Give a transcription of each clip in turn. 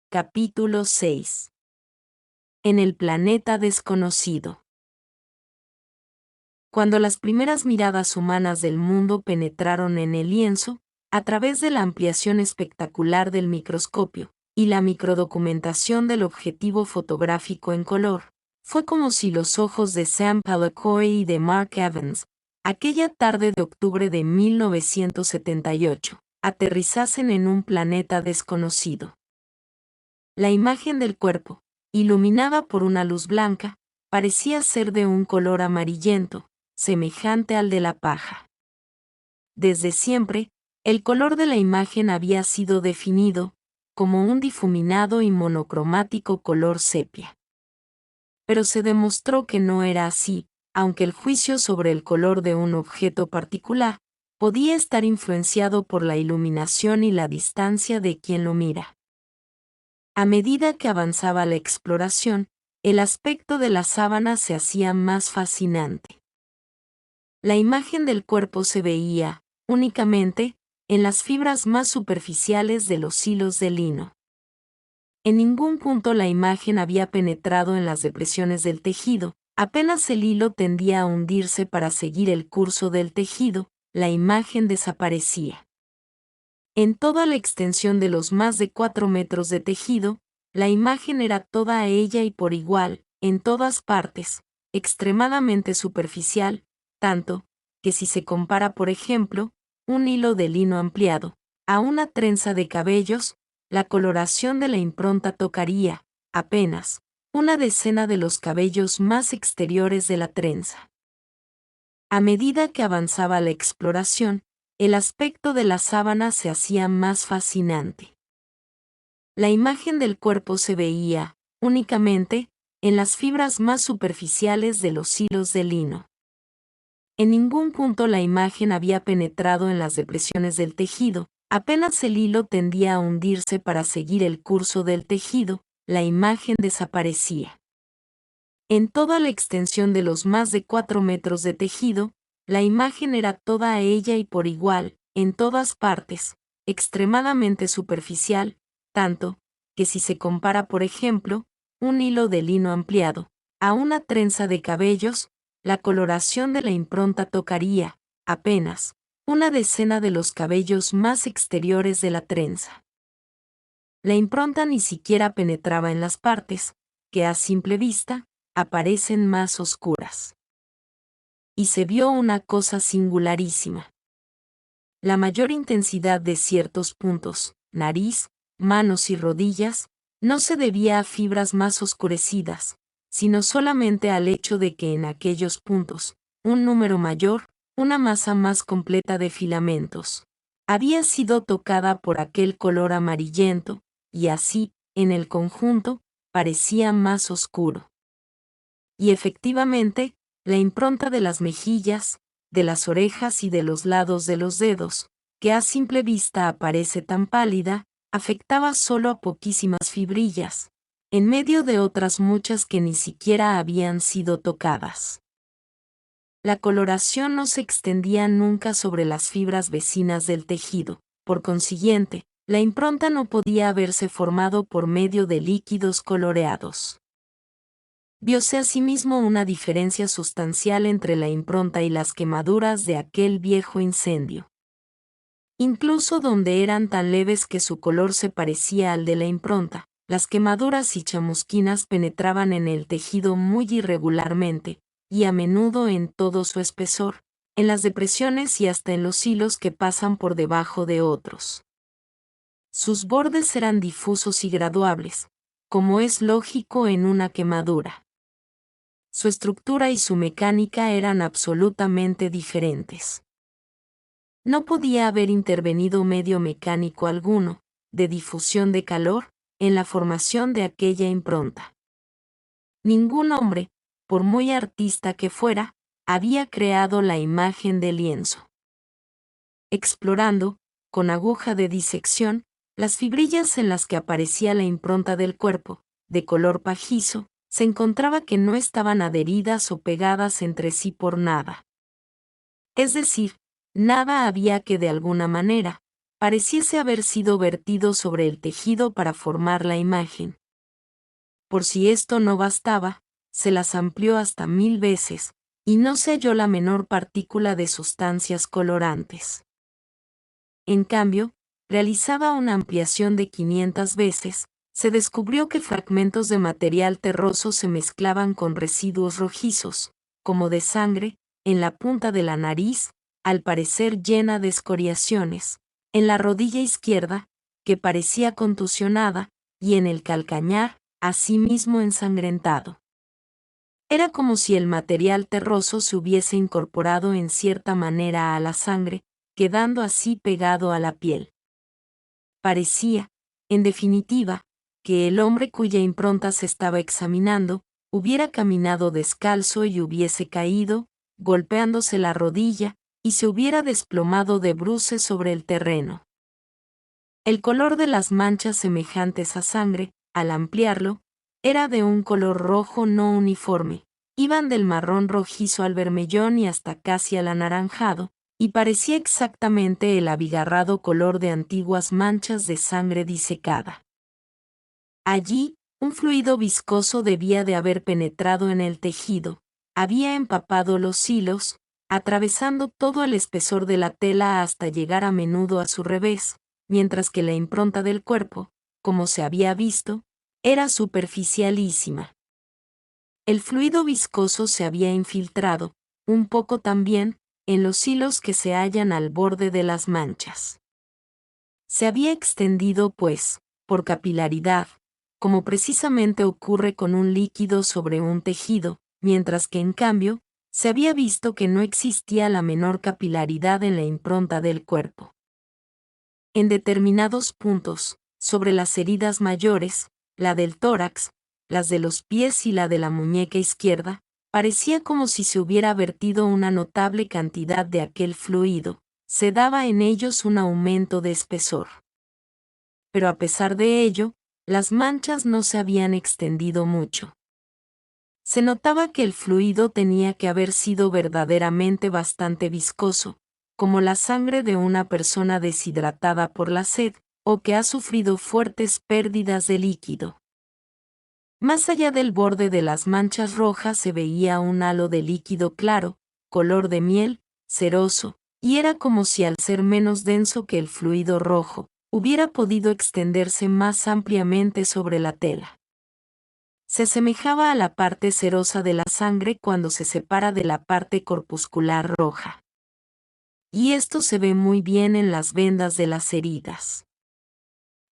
Capítulo 6. En el planeta desconocido. Cuando las primeras miradas humanas del mundo penetraron en el lienzo, a través de la ampliación espectacular del microscopio y la microdocumentación del objetivo fotográfico en color, fue como si los ojos de Sam Palacoe y de Mark Evans, aquella tarde de octubre de 1978, aterrizasen en un planeta desconocido. La imagen del cuerpo, iluminada por una luz blanca, parecía ser de un color amarillento, semejante al de la paja. Desde siempre, el color de la imagen había sido definido como un difuminado y monocromático color sepia. Pero se demostró que no era así, aunque el juicio sobre el color de un objeto particular podía estar influenciado por la iluminación y la distancia de quien lo mira. A medida que avanzaba la exploración, el aspecto de la sábana se hacía más fascinante. La imagen del cuerpo se veía, únicamente, en las fibras más superficiales de los hilos de lino. En ningún punto la imagen había penetrado en las depresiones del tejido, apenas el hilo tendía a hundirse para seguir el curso del tejido, la imagen desaparecía. En toda la extensión de los más de 4 metros de tejido, la imagen era toda ella y por igual, en todas partes, extremadamente superficial, tanto, que si se compara por ejemplo, un hilo de lino ampliado, a una trenza de cabellos, la coloración de la impronta tocaría, apenas, una decena de los cabellos más exteriores de la trenza. A medida que avanzaba la exploración, el aspecto de la sábana se hacía más fascinante. La imagen del cuerpo se veía, únicamente, en las fibras más superficiales de los hilos de lino. En ningún punto la imagen había penetrado en las depresiones del tejido, apenas el hilo tendía a hundirse para seguir el curso del tejido, la imagen desaparecía. En toda la extensión de los más de 4 metros de tejido, la imagen era toda ella y por igual, en todas partes, extremadamente superficial, tanto, que si se compara por ejemplo, un hilo de lino ampliado, a una trenza de cabellos, la coloración de la impronta tocaría, apenas, una decena de los cabellos más exteriores de la trenza. La impronta ni siquiera penetraba en las partes, que a simple vista, aparecen más oscuras. Y se vio una cosa singularísima. La mayor intensidad de ciertos puntos, nariz, manos y rodillas, no se debía a fibras más oscurecidas, sino solamente al hecho de que en aquellos puntos, un número mayor, una masa más completa de filamentos, había sido tocada por aquel color amarillento, y así, en el conjunto, parecía más oscuro. Y efectivamente, la impronta de las mejillas, de las orejas y de los lados de los dedos, que a simple vista aparece tan pálida, afectaba solo a poquísimas fibrillas, en medio de otras muchas que ni siquiera habían sido tocadas. La coloración no se extendía nunca sobre las fibras vecinas del tejido, por consiguiente, la impronta no podía haberse formado por medio de líquidos coloreados. Vióse asimismo una diferencia sustancial entre la impronta y las quemaduras de aquel viejo incendio. Incluso donde eran tan leves que su color se parecía al de la impronta, las quemaduras y chamusquinas penetraban en el tejido muy irregularmente, y a menudo en todo su espesor, en las depresiones y hasta en los hilos que pasan por debajo de otros. Sus bordes eran difusos y graduables, como es lógico en una quemadura. Su estructura y su mecánica eran absolutamente diferentes. No podía haber intervenido medio mecánico alguno, de difusión de calor, en la formación de aquella impronta. Ningún hombre, por muy artista que fuera, había creado la imagen del lienzo. Explorando, con aguja de disección, las fibrillas en las que aparecía la impronta del cuerpo, de color pajizo, se encontraba que no estaban adheridas o pegadas entre sí por nada. Es decir, nada había que de alguna manera, pareciese haber sido vertido sobre el tejido para formar la imagen. Por si esto no bastaba, se las amplió hasta 1000 veces, y no se halló la menor partícula de sustancias colorantes. En cambio, realizada una ampliación de 500 veces, se descubrió que fragmentos de material terroso se mezclaban con residuos rojizos, como de sangre, en la punta de la nariz, al parecer llena de escoriaciones, en la rodilla izquierda, que parecía contusionada, y en el calcañar, asimismo ensangrentado. Era como si el material terroso se hubiese incorporado en cierta manera a la sangre, quedando así pegado a la piel. Parecía, en definitiva, que el hombre cuya impronta se estaba examinando, hubiera caminado descalzo y hubiese caído, golpeándose la rodilla, y se hubiera desplomado de bruces sobre el terreno. El color de las manchas semejantes a sangre, al ampliarlo, era de un color rojo no uniforme, iban del marrón rojizo al vermellón y hasta casi al anaranjado, y parecía exactamente el abigarrado color de antiguas manchas de sangre disecada. Allí, un fluido viscoso debía de haber penetrado en el tejido, había empapado los hilos, atravesando todo el espesor de la tela hasta llegar a menudo a su revés, mientras que la impronta del cuerpo, como se había visto, era superficialísima. El fluido viscoso se había infiltrado, un poco también, en los hilos que se hallan al borde de las manchas. Se había extendido, pues, por capilaridad, como precisamente ocurre con un líquido sobre un tejido, mientras que en cambio, se había visto que no existía la menor capilaridad en la impronta del cuerpo. En determinados puntos, sobre las heridas mayores, la del tórax, las de los pies y la de la muñeca izquierda, parecía como si se hubiera vertido una notable cantidad de aquel fluido, se daba en ellos un aumento de espesor. Pero a pesar de ello, las manchas no se habían extendido mucho. Se notaba que el fluido tenía que haber sido verdaderamente bastante viscoso, como la sangre de una persona deshidratada por la sed, o que ha sufrido fuertes pérdidas de líquido. Más allá del borde de las manchas rojas se veía un halo de líquido claro, color de miel, ceroso, y era como si al ser menos denso que el fluido rojo, hubiera podido extenderse más ampliamente sobre la tela. Se asemejaba a la parte cerosa de la sangre cuando se separa de la parte corpuscular roja. Y esto se ve muy bien en las vendas de las heridas.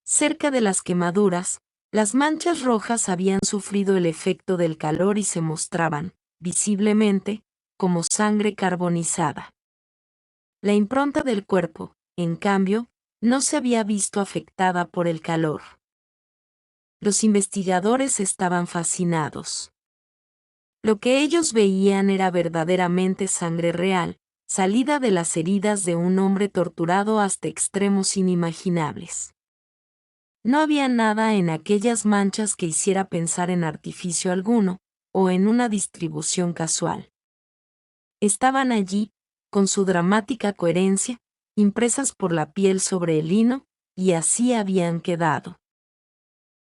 Cerca de las quemaduras, las manchas rojas habían sufrido el efecto del calor y se mostraban, visiblemente, como sangre carbonizada. La impronta del cuerpo, en cambio, no se había visto afectada por el calor. Los investigadores estaban fascinados. Lo que ellos veían era verdaderamente sangre real, salida de las heridas de un hombre torturado hasta extremos inimaginables. No había nada en aquellas manchas que hiciera pensar en artificio alguno, o en una distribución casual. Estaban allí, con su dramática coherencia, impresas por la piel sobre el lino, y así habían quedado.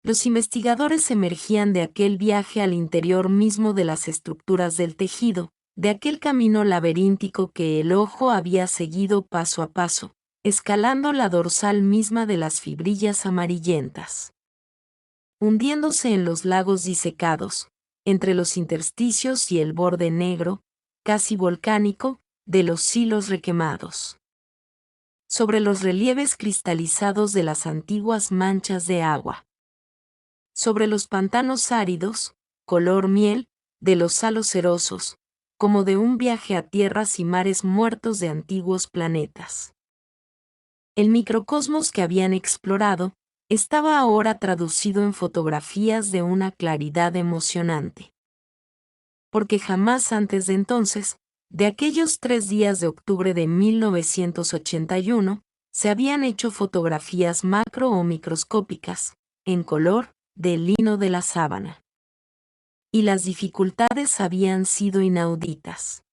Los investigadores emergían de aquel viaje al interior mismo de las estructuras del tejido, de aquel camino laberíntico que el ojo había seguido paso a paso, escalando la dorsal misma de las fibrillas amarillentas. Hundiéndose en los lagos disecados, entre los intersticios y el borde negro, casi volcánico, de los hilos requemados. Sobre los relieves cristalizados de las antiguas manchas de agua. Sobre los pantanos áridos, color miel, de los halos cerosos, como de un viaje a tierras y mares muertos de antiguos planetas. El microcosmos que habían explorado, estaba ahora traducido en fotografías de una claridad emocionante. Porque jamás antes de entonces, de aquellos 3 días de octubre de 1981, se habían hecho fotografías macro o microscópicas, en color, del lino de la sábana. Y las dificultades habían sido inauditas.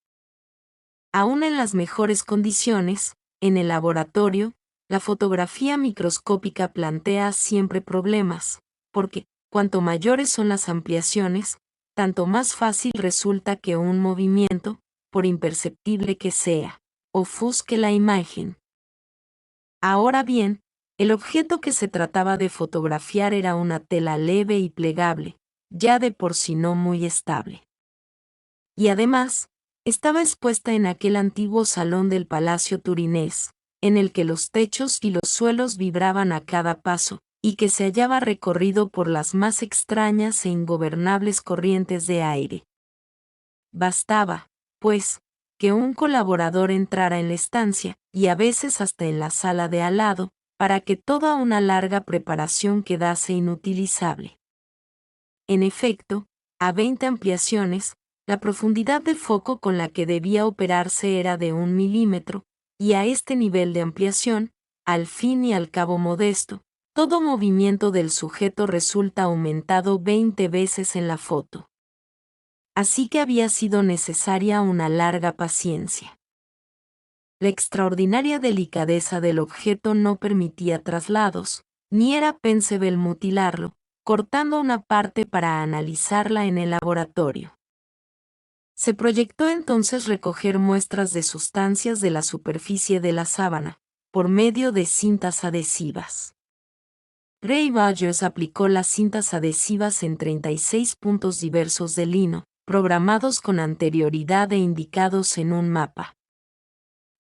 Aún en las mejores condiciones, en el laboratorio, La fotografía microscópica plantea siempre problemas, porque, cuanto mayores son las ampliaciones, tanto más fácil resulta que un movimiento, por imperceptible que sea, ofusque la imagen. Ahora bien, el objeto que se trataba de fotografiar era una tela leve y plegable, ya de por sí no muy estable. Y además, estaba expuesta en aquel antiguo salón del Palacio Turinés, en el que los techos y los suelos vibraban a cada paso, y que se hallaba recorrido por las más extrañas e ingobernables corrientes de aire. Bastaba, pues, que un colaborador entrara en la estancia, y a veces hasta en la sala de al lado, para que toda una larga preparación quedase inutilizable. En efecto, a 20 ampliaciones, la profundidad de foco con la que debía operarse era de 1 milímetro, y a este nivel de ampliación, al fin y al cabo modesto, todo movimiento del sujeto resulta aumentado 20 veces en la foto. Así que había sido necesaria una larga paciencia. La extraordinaria delicadeza del objeto no permitía traslados, ni era pensable mutilarlo, cortando una parte para analizarla en el laboratorio. Se proyectó entonces recoger muestras de sustancias de la superficie de la sábana, por medio de cintas adhesivas. Gray Rogers aplicó las cintas adhesivas en 36 puntos diversos de lino, programados con anterioridad e indicados en un mapa.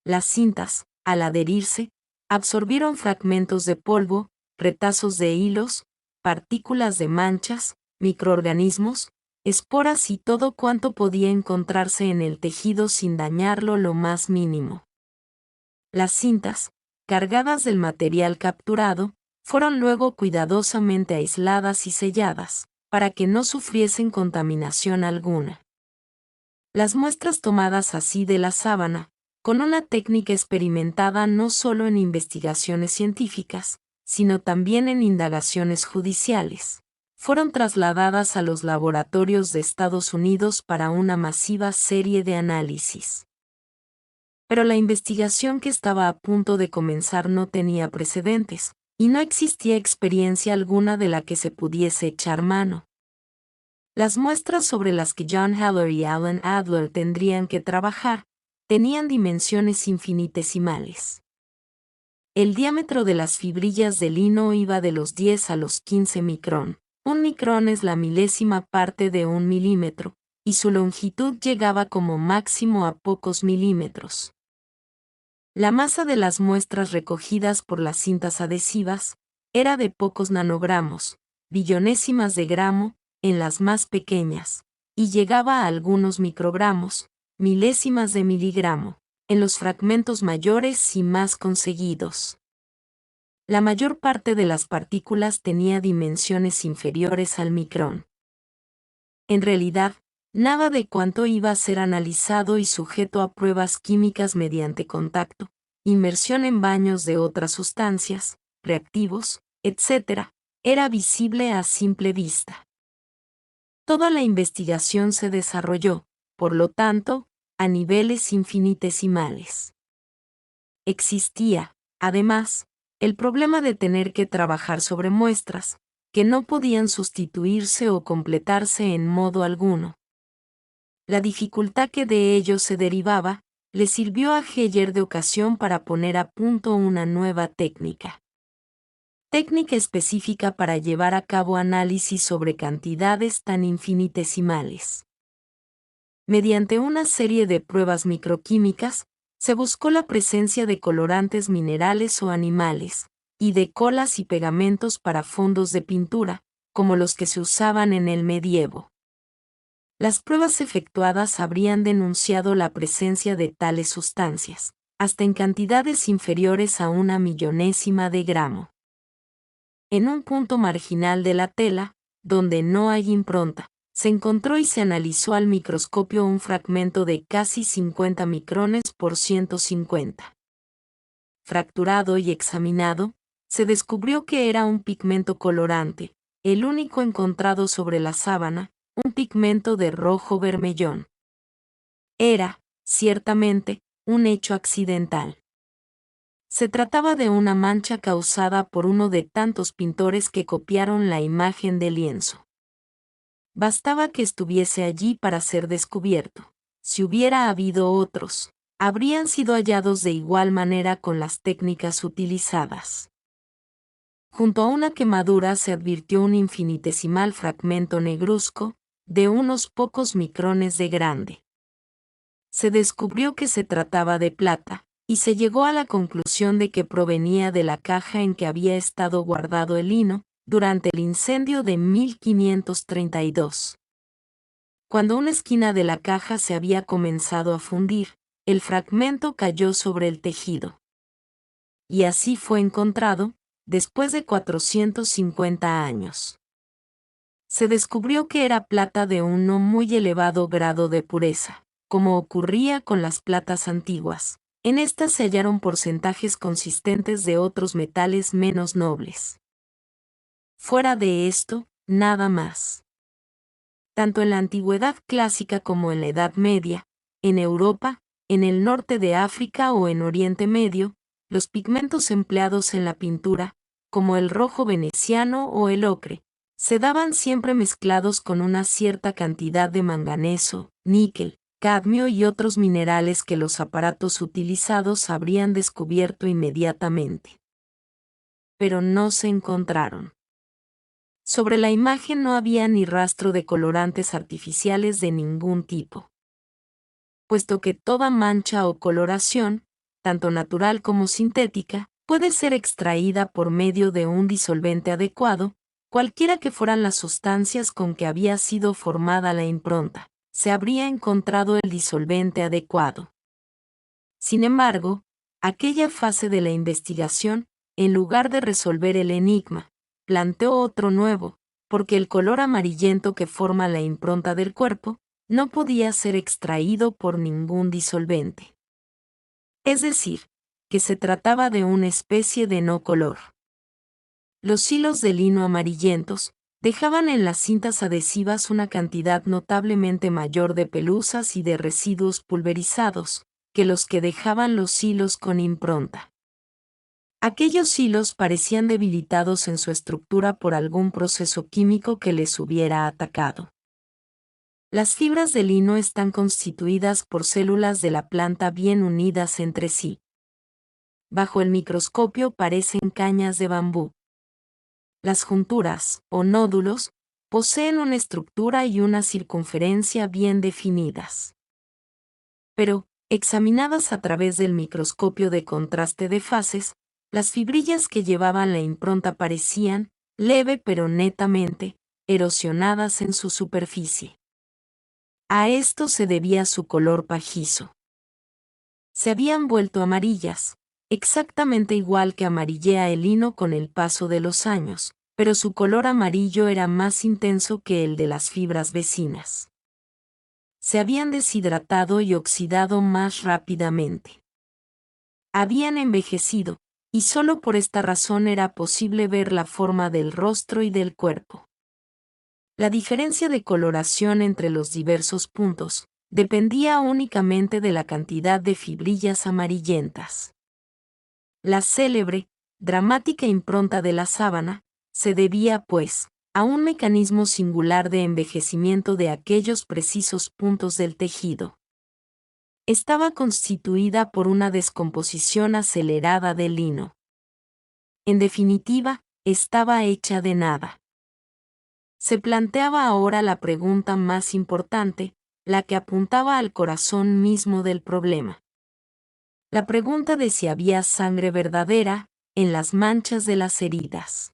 Las cintas, al adherirse, absorbieron fragmentos de polvo, retazos de hilos, partículas de manchas, microorganismos, esporas y todo cuanto podía encontrarse en el tejido sin dañarlo lo más mínimo. Las cintas, cargadas del material capturado, fueron luego cuidadosamente aisladas y selladas, para que no sufriesen contaminación alguna. Las muestras tomadas así de la sábana, con una técnica experimentada no solo en investigaciones científicas, sino también en indagaciones judiciales, fueron trasladadas a los laboratorios de Estados Unidos para una masiva serie de análisis. Pero la investigación que estaba a punto de comenzar no tenía precedentes, y no existía experiencia alguna de la que se pudiese echar mano. Las muestras sobre las que John Haller y Alan Adler tendrían que trabajar tenían dimensiones infinitesimales. El diámetro de las fibrillas de lino iba de los 10 a los 15 micrón. Un micrón es la milésima parte de 1 milímetro, y su longitud llegaba como máximo a pocos milímetros. La masa de las muestras recogidas por las cintas adhesivas era de pocos nanogramos, billonésimas de gramo, en las más pequeñas, y llegaba a algunos microgramos, milésimas de miligramo, en los fragmentos mayores y más conseguidos. La mayor parte de las partículas tenía dimensiones inferiores al micrón. En realidad, nada de cuanto iba a ser analizado y sujeto a pruebas químicas mediante contacto, inmersión en baños de otras sustancias, reactivos, etc., era visible a simple vista. Toda la investigación se desarrolló, por lo tanto, a niveles infinitesimales. Existía, además, el problema de tener que trabajar sobre muestras, que no podían sustituirse o completarse en modo alguno. La dificultad que de ello se derivaba, le sirvió a Heller de ocasión para poner a punto una nueva técnica. Técnica específica para llevar a cabo análisis sobre cantidades tan infinitesimales. Mediante una serie de pruebas microquímicas, se buscó la presencia de colorantes minerales o animales, y de colas y pegamentos para fondos de pintura, como los que se usaban en el medievo. Las pruebas efectuadas habrían denunciado la presencia de tales sustancias, hasta en cantidades inferiores a 1/1000 de gramo. En un punto marginal de la tela, donde no hay impronta, se encontró y se analizó al microscopio un fragmento de casi 50 micrones por 150. Fracturado y examinado, se descubrió que era un pigmento colorante, el único encontrado sobre la sábana, un pigmento de rojo vermellón. Era, ciertamente, un hecho accidental. Se trataba de una mancha causada por uno de tantos pintores que copiaron la imagen del lienzo. Bastaba que estuviese allí para ser descubierto. Si hubiera habido otros, habrían sido hallados de igual manera con las técnicas utilizadas. Junto a una quemadura se advirtió un infinitesimal fragmento negruzco, de unos pocos micrones de grande. Se descubrió que se trataba de plata, y se llegó a la conclusión de que provenía de la caja en que había estado guardado el lino, durante el incendio de 1532. Cuando una esquina de la caja se había comenzado a fundir, el fragmento cayó sobre el tejido. Y así fue encontrado, después de 450 años. Se descubrió que era plata de un no muy elevado grado de pureza, como ocurría con las platas antiguas. En estas se hallaron porcentajes consistentes de otros metales menos nobles. Fuera de esto, nada más. Tanto en la antigüedad clásica como en la Edad Media, en Europa, en el norte de África o en Oriente Medio, los pigmentos empleados en la pintura, como el rojo veneciano o el ocre, se daban siempre mezclados con una cierta cantidad de manganeso, níquel, cadmio y otros minerales que los aparatos utilizados habrían descubierto inmediatamente. Pero no se encontraron. Sobre la imagen no había ni rastro de colorantes artificiales de ningún tipo. Puesto que toda mancha o coloración, tanto natural como sintética, puede ser extraída por medio de un disolvente adecuado, cualquiera que fueran las sustancias con que había sido formada la impronta, se habría encontrado el disolvente adecuado. Sin embargo, aquella fase de la investigación, en lugar de resolver el enigma, planteó otro nuevo, porque el color amarillento que forma la impronta del cuerpo no podía ser extraído por ningún disolvente. Es decir, que se trataba de una especie de no color. Los hilos de lino amarillentos dejaban en las cintas adhesivas una cantidad notablemente mayor de pelusas y de residuos pulverizados que los que dejaban los hilos con impronta. Aquellos hilos parecían debilitados en su estructura por algún proceso químico que les hubiera atacado. Las fibras de lino están constituidas por células de la planta bien unidas entre sí. Bajo el microscopio parecen cañas de bambú. Las junturas, o nódulos, poseen una estructura y una circunferencia bien definidas. Pero, examinadas a través del microscopio de contraste de fases, las fibrillas que llevaban la impronta parecían, leve pero netamente, erosionadas en su superficie. A esto se debía su color pajizo. Se habían vuelto amarillas, exactamente igual que amarillea el lino con el paso de los años, pero su color amarillo era más intenso que el de las fibras vecinas. Se habían deshidratado y oxidado más rápidamente. Habían envejecido, y solo por esta razón era posible ver la forma del rostro y del cuerpo. La diferencia de coloración entre los diversos puntos dependía únicamente de la cantidad de fibrillas amarillentas. La célebre, dramática impronta de la sábana se debía, pues, a un mecanismo singular de envejecimiento de aquellos precisos puntos del tejido. Estaba constituida por una descomposición acelerada del lino. En definitiva, estaba hecha de nada. Se planteaba ahora la pregunta más importante, la que apuntaba al corazón mismo del problema. La pregunta de si había sangre verdadera en las manchas de las heridas.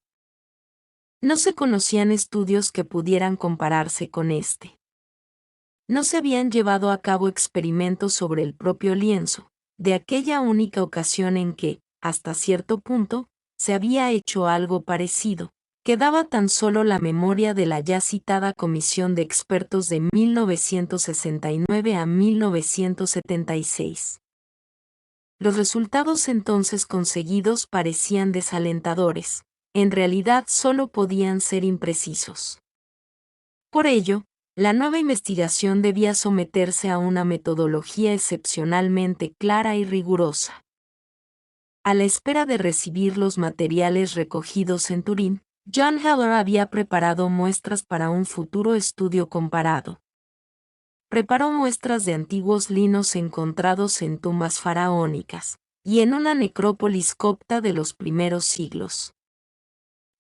No se conocían estudios que pudieran compararse con este. No se habían llevado a cabo experimentos sobre el propio lienzo, de aquella única ocasión en que, hasta cierto punto, se había hecho algo parecido. Quedaba tan solo la memoria de la ya citada comisión de expertos de 1969 a 1976. Los resultados entonces conseguidos parecían desalentadores, en realidad solo podían ser imprecisos. Por ello, la nueva investigación debía someterse a una metodología excepcionalmente clara y rigurosa. A la espera de recibir los materiales recogidos en Turín, John Heller había preparado muestras para un futuro estudio comparado. Preparó muestras de antiguos linos encontrados en tumbas faraónicas y en una necrópolis copta de los primeros siglos.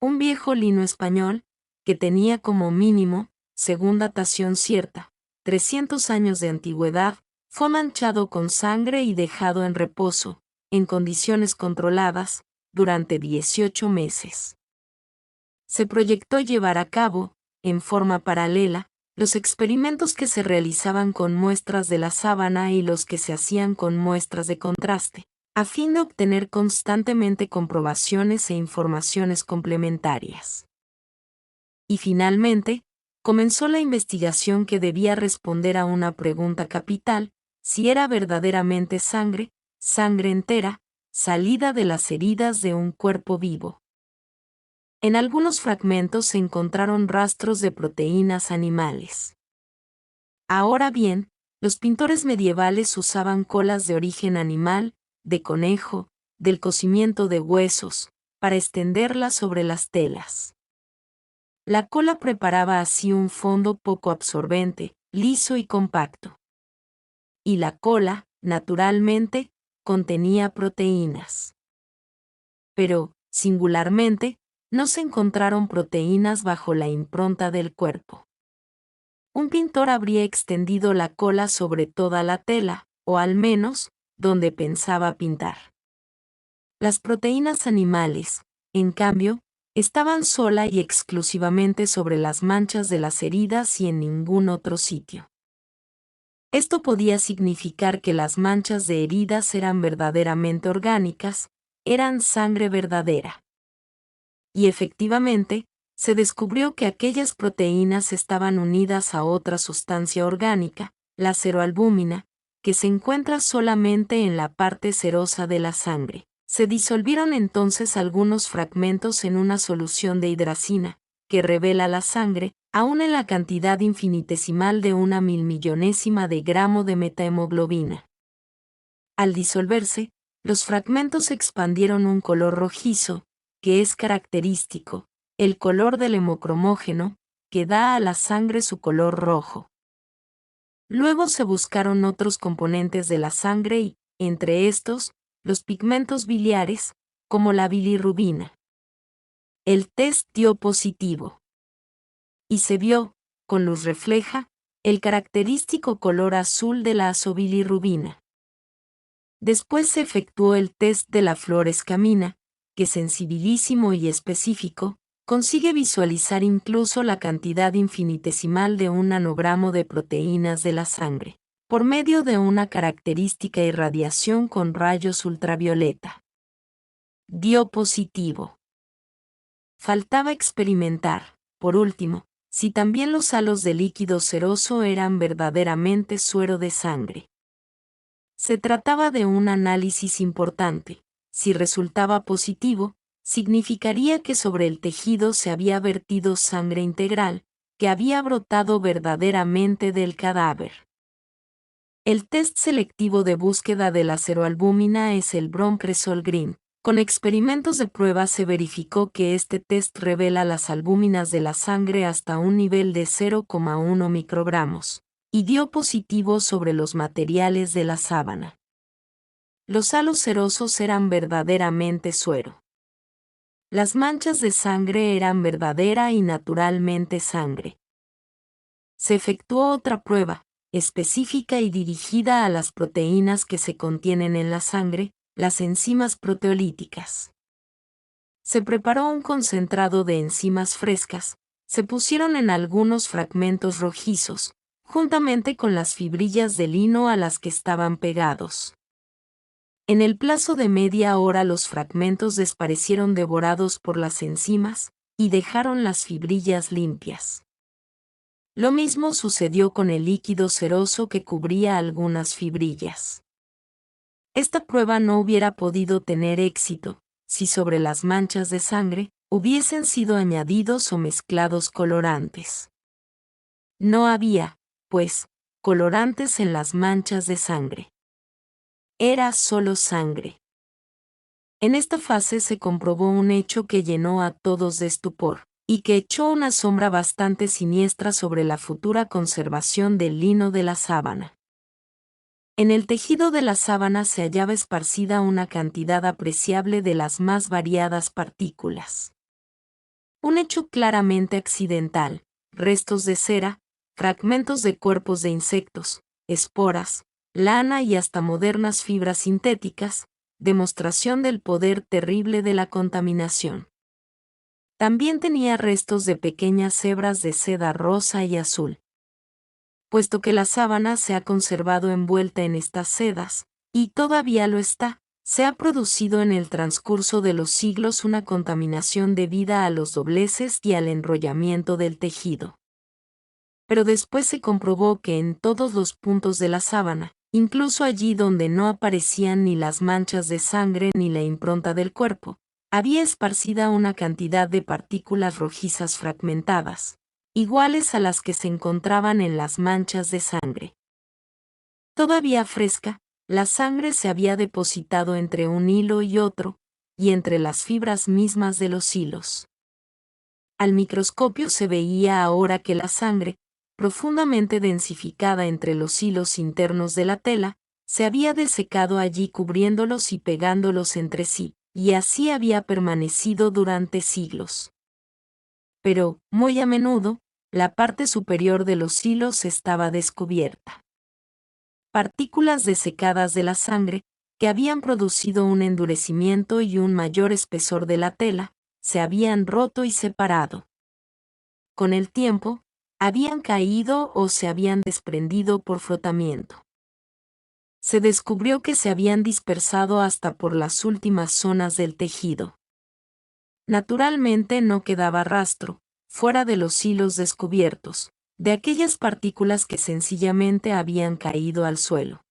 Un viejo lino español, que tenía como mínimo, según datación cierta, 300 años de antigüedad, fue manchado con sangre y dejado en reposo, en condiciones controladas, durante 18 meses. Se proyectó llevar a cabo, en forma paralela, los experimentos que se realizaban con muestras de la sábana y los que se hacían con muestras de contraste, a fin de obtener constantemente comprobaciones e informaciones complementarias. Y finalmente, comenzó la investigación que debía responder a una pregunta capital: si era verdaderamente sangre, sangre entera, salida de las heridas de un cuerpo vivo. En algunos fragmentos se encontraron rastros de proteínas animales. Ahora bien, los pintores medievales usaban colas de origen animal, de conejo, del cocimiento de huesos, para extenderlas sobre las telas. La cola preparaba así un fondo poco absorbente, liso y compacto. Y la cola, naturalmente, contenía proteínas. Pero, singularmente, no se encontraron proteínas bajo la impronta del cuerpo. Un pintor habría extendido la cola sobre toda la tela, o al menos, donde pensaba pintar. Las proteínas animales, en cambio, estaban sola y exclusivamente sobre las manchas de las heridas y en ningún otro sitio. Esto podía significar que las manchas de heridas eran verdaderamente orgánicas, eran sangre verdadera. Y efectivamente, se descubrió que aquellas proteínas estaban unidas a otra sustancia orgánica, la seroalbúmina, que se encuentra solamente en la parte serosa de la sangre. Se disolvieron entonces algunos fragmentos en una solución de hidracina, que revela la sangre, aún en la cantidad infinitesimal de una milmillonésima de gramo de metahemoglobina. Al disolverse, los fragmentos expandieron un color rojizo, que es característico, el color del hemocromógeno, que da a la sangre su color rojo. Luego se buscaron otros componentes de la sangre y, entre estos, los pigmentos biliares, como la bilirrubina. El test dio positivo. Y se vio, con luz refleja, el característico color azul de la azobilirrubina. Después se efectuó el test de la fluorescamina, que sensibilísimo y específico, consigue visualizar incluso la cantidad infinitesimal de un nanogramo de proteínas de la sangre, por medio de una característica irradiación con rayos ultravioleta. Dio positivo. Faltaba experimentar, por último, si también los halos de líquido seroso eran verdaderamente suero de sangre. Se trataba de un análisis importante. Si resultaba positivo, significaría que sobre el tejido se había vertido sangre integral, que había brotado verdaderamente del cadáver. El test selectivo de búsqueda de la seroalbúmina es el Brom-Cresol Green. Con experimentos de prueba se verificó que este test revela las albúminas de la sangre hasta un nivel de 0,1 microgramos, y dio positivo sobre los materiales de la sábana. Los halos serosos eran verdaderamente suero. Las manchas de sangre eran verdadera y naturalmente sangre. Se efectuó otra prueba, específica y dirigida a las proteínas que se contienen en la sangre, las enzimas proteolíticas. Se preparó un concentrado de enzimas frescas, se pusieron en algunos fragmentos rojizos, juntamente con las fibrillas de lino a las que estaban pegados. En el plazo de media hora los fragmentos desaparecieron devorados por las enzimas, y dejaron las fibrillas limpias. Lo mismo sucedió con el líquido seroso que cubría algunas fibrillas. Esta prueba no hubiera podido tener éxito, si sobre las manchas de sangre hubiesen sido añadidos o mezclados colorantes. No había, pues, colorantes en las manchas de sangre. Era solo sangre. En esta fase se comprobó un hecho que llenó a todos de estupor, y que echó una sombra bastante siniestra sobre la futura conservación del lino de la sábana. En el tejido de la sábana se hallaba esparcida una cantidad apreciable de las más variadas partículas. Un hecho claramente accidental, restos de cera, fragmentos de cuerpos de insectos, esporas, lana y hasta modernas fibras sintéticas, demostración del poder terrible de la contaminación. También tenía restos de pequeñas hebras de seda rosa y azul. Puesto que la sábana se ha conservado envuelta en estas sedas, y todavía lo está, se ha producido en el transcurso de los siglos una contaminación debida a los dobleces y al enrollamiento del tejido. Pero después se comprobó que en todos los puntos de la sábana, incluso allí donde no aparecían ni las manchas de sangre ni la impronta del cuerpo, había esparcida una cantidad de partículas rojizas fragmentadas, iguales a las que se encontraban en las manchas de sangre. Todavía fresca, la sangre se había depositado entre un hilo y otro, y entre las fibras mismas de los hilos. Al microscopio se veía ahora que la sangre, profundamente densificada entre los hilos internos de la tela, se había desecado allí cubriéndolos y pegándolos entre sí, y así había permanecido durante siglos. Pero, muy a menudo, la parte superior de los hilos estaba descubierta. Partículas desecadas de la sangre, que habían producido un endurecimiento y un mayor espesor de la tela, se habían roto y separado. Con el tiempo, habían caído o se habían desprendido por frotamiento. Se descubrió que se habían dispersado hasta por las últimas zonas del tejido. Naturalmente no quedaba rastro, fuera de los hilos descubiertos, de aquellas partículas que sencillamente habían caído al suelo.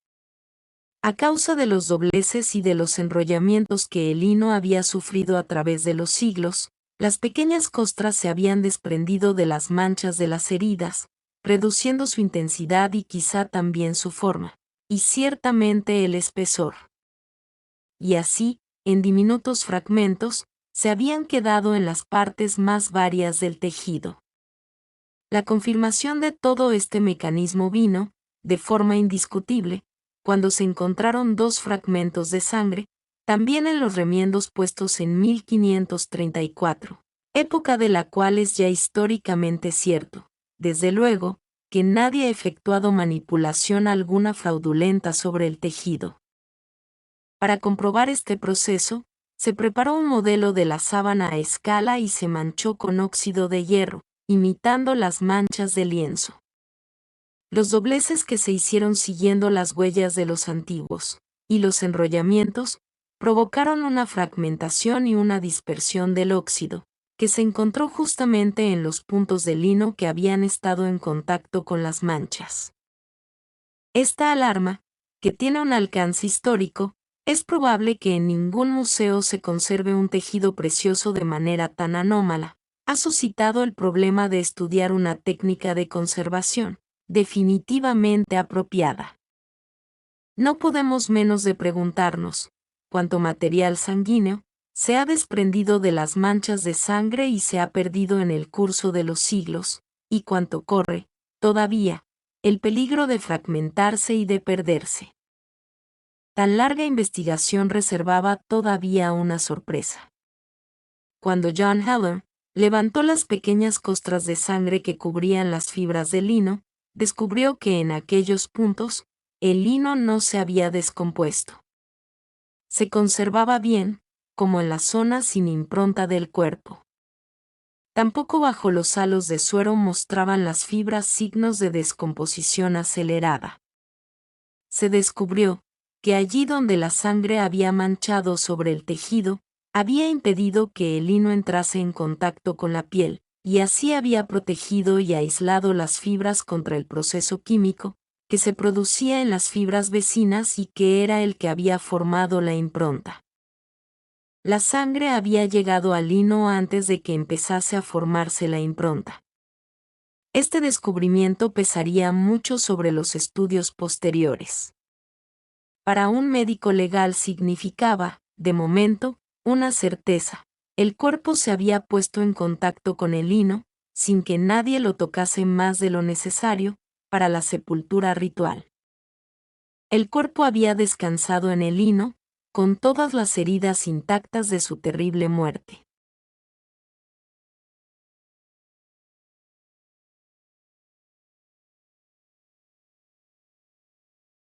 A causa de los dobleces y de los enrollamientos que el lino había sufrido a través de los siglos, las pequeñas costras se habían desprendido de las manchas de las heridas, reduciendo su intensidad y quizá también su forma, y ciertamente el espesor. Y así, en diminutos fragmentos, se habían quedado en las partes más varias del tejido. La confirmación de todo este mecanismo vino, de forma indiscutible, cuando se encontraron dos fragmentos de sangre, también en los remiendos puestos en 1534, época de la cual es ya históricamente cierto, desde luego, que nadie ha efectuado manipulación alguna fraudulenta sobre el tejido. Para comprobar este proceso, se preparó un modelo de la sábana a escala y se manchó con óxido de hierro, imitando las manchas de lienzo. Los dobleces que se hicieron siguiendo las huellas de los antiguos, y los enrollamientos, provocaron una fragmentación y una dispersión del óxido, que se encontró justamente en los puntos de lino que habían estado en contacto con las manchas. Esta alarma, que tiene un alcance histórico, es probable que en ningún museo se conserve un tejido precioso de manera tan anómala. Ha suscitado el problema de estudiar una técnica de conservación, definitivamente apropiada. No podemos menos de preguntarnos, cuánto material sanguíneo se ha desprendido de las manchas de sangre y se ha perdido en el curso de los siglos, y cuánto corre, todavía, el peligro de fragmentarse y de perderse. Tan larga investigación reservaba todavía una sorpresa. Cuando John Heller levantó las pequeñas costras de sangre que cubrían las fibras de lino, descubrió que en aquellos puntos, el lino no se había descompuesto. Se conservaba bien, como en la zona sin impronta del cuerpo. Tampoco bajo los halos de suero mostraban las fibras signos de descomposición acelerada. Se descubrió que allí donde la sangre había manchado sobre el tejido, había impedido que el lino entrase en contacto con la piel, y así había protegido y aislado las fibras contra el proceso químico que se producía en las fibras vecinas y que era el que había formado la impronta. La sangre había llegado al lino antes de que empezase a formarse la impronta. Este descubrimiento pesaría mucho sobre los estudios posteriores. Para un médico legal significaba, de momento, Una certeza. El cuerpo se había puesto en contacto con el lino, sin que nadie lo tocase más de lo necesario, para la sepultura ritual. El cuerpo había descansado en el lino, con todas las heridas intactas de su terrible muerte.